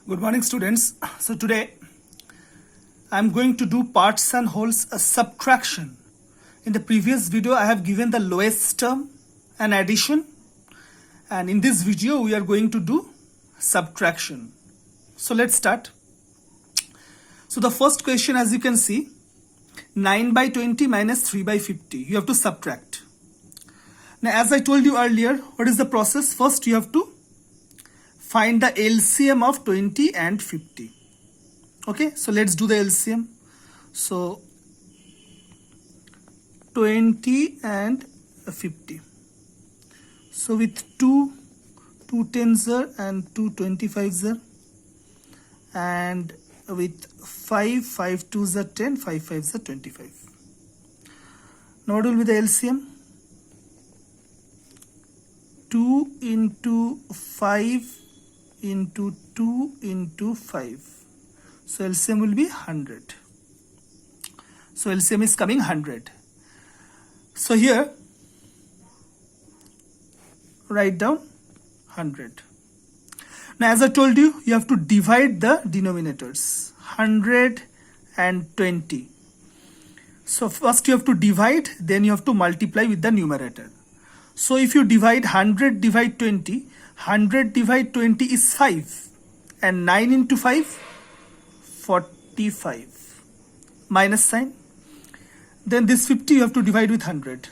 Good morning, students. So today I'm going to do parts and wholes subtraction. In the previous video I have given the lowest term and addition, and in this video we are going to do subtraction. So let's start. So the first question, as you can see, 9 by 20 minus 3 by 50. You have to subtract. Now, as I told you earlier, what is the process? First you have to find the LCM of 20 and 50. Okay, so let's do the LCM. So 20 and 50. So with 2 tens are and 2 25s are, and with 5 twos are 10, 5 fives are 25. Now what will be the LCM? 2 into 5 into 2 into 5. So LCM will be 100. So LCM is coming 100. So here write down 100. Now, as I told you, you have to divide the denominators, 100 and 20. So first you have to divide, then you have to multiply with the numerator. So if you divide 100 divide 20, 100 divide 20 is 5, and 9 into 5, 45, minus sign. Then this 50 you have to divide with 100.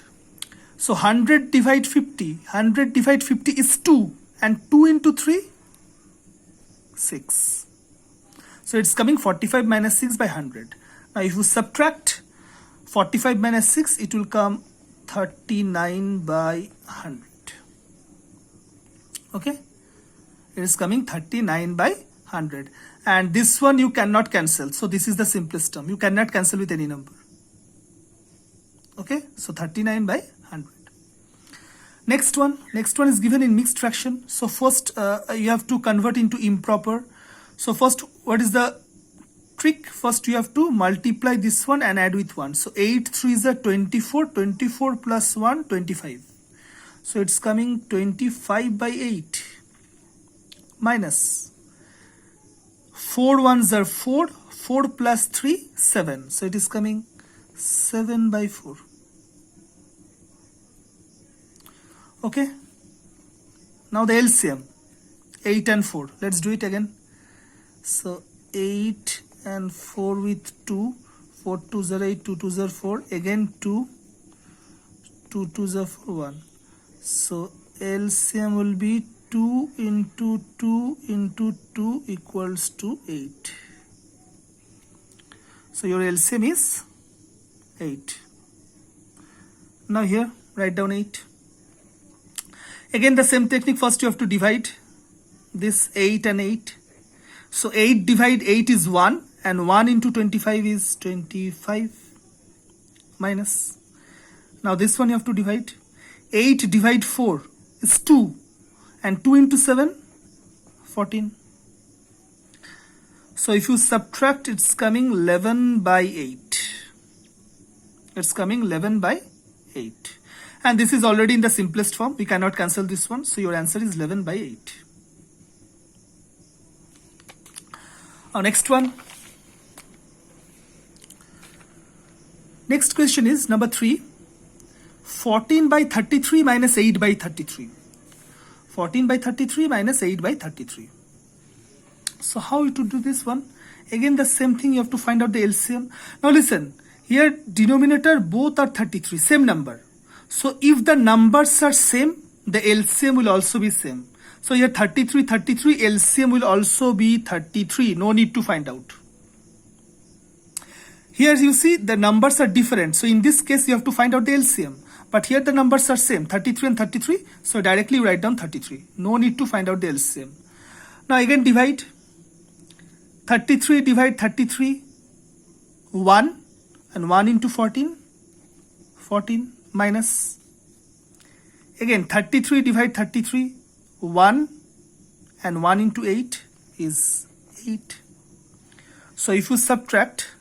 So 100 divide 50, 100 divide 50 is 2, and 2 into 3, 6. So it's coming 45 minus 6 by 100. Now if you subtract 45 minus 6, it will come 39 by 100. Okay, it is coming 39 by 100, and this one you cannot cancel. So this is the simplest term. You cannot cancel with any number. Okay, so 39 by 100. Next one is given in mixed fraction. So first you have to convert into improper. So first, what is the trick? First you have to multiply this one and add with 1. So 8 3s are 24, 24 plus 1, 25. So it's coming 25 by 8 minus 4 1s are 4, 4 plus 3, 7. So it is coming 7 by 4. Okay. Now the LCM, 8 and 4. Let's do it again. So 8 and 4 with 2, 4 2s are 8, 2 2s are 4, again 2, 2 2s are 4, 1. So LCM will be 2 into 2 into 2 equals to 8. So your LCM is 8. Now here write down 8. Again the same technique. First you have to divide this 8 and 8. So 8 divide 8 is 1, and 1 into 25 is 25 minus. Now this one you have to divide. 8 divide 4 is 2, and 2 into 7, 14. So if you subtract, it's coming 11 by 8. It's coming 11 by 8. And this is already in the simplest form. We cannot cancel this one. So your answer is 11 by 8. Our next one. Next question is number 3. 14 by 33 minus 8 by 33. 14 by 33 minus 8 by 33. So how you to do this one? Again the same thing, you have to find out the LCM. Now listen, here denominator both are 33, same number. So if the numbers are same, the LCM will also be same. So here 33, 33, LCM will also be 33. No need to find out. Here you see the numbers are different. So in this case you have to find out the LCM. But here the numbers are same, 33 and 33. So directly write down 33. No need to find out the LCM. Now again divide. 33 divide 33, 1, and 1 into 14, 14 minus. Again 33 divide 33, 1, and 1 into 8 is 8. So if you subtract,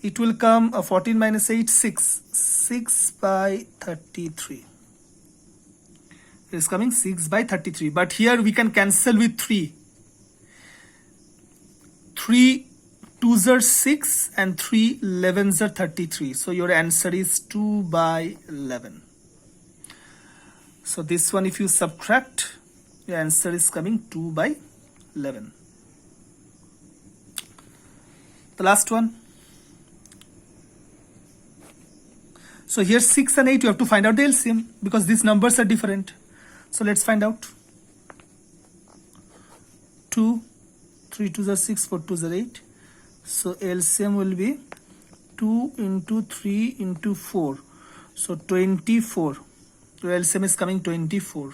it will come 14 minus 8, 6. 6 by 33. It is coming 6 by 33. But here we can cancel with 3. 3 2s are 6 and 3 11s are 33. So your answer is 2 by 11. So this one, if you subtract, your answer is coming 2 by 11. The last one. So here 6 and 8, you have to find out the LCM because these numbers are different. So let's find out. 2, 3 2s are 6, 4 2s are 8. So LCM will be 2 into 3 into 4. So 24. So LCM is coming 24.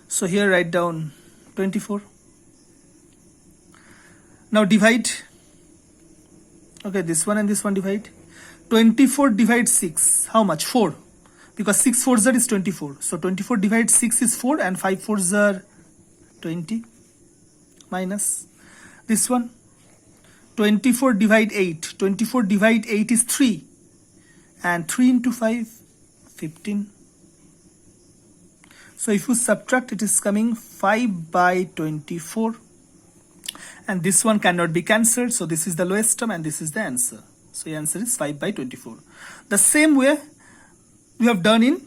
So here write down 24. Now divide. Okay, this one and this one divide. 24 divides 6. How much? 4. Because 6 4s is 24. So 24 divides 6 is 4 and 5 4s are 20. Minus this one. 24 divide 8. 24 divide 8 is 3. And 3 into 5, 15. So if you subtract, it is coming 5 by 24. And this one cannot be cancelled. So this is the lowest term and this is the answer. So the answer is 5 by 24. The same way we have done in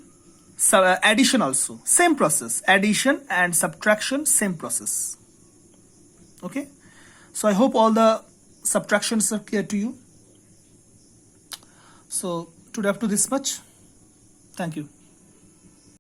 addition also. Same process. Addition and subtraction, same process. Okay. So I hope all the subtractions are clear to you. So today up to this much. Thank you.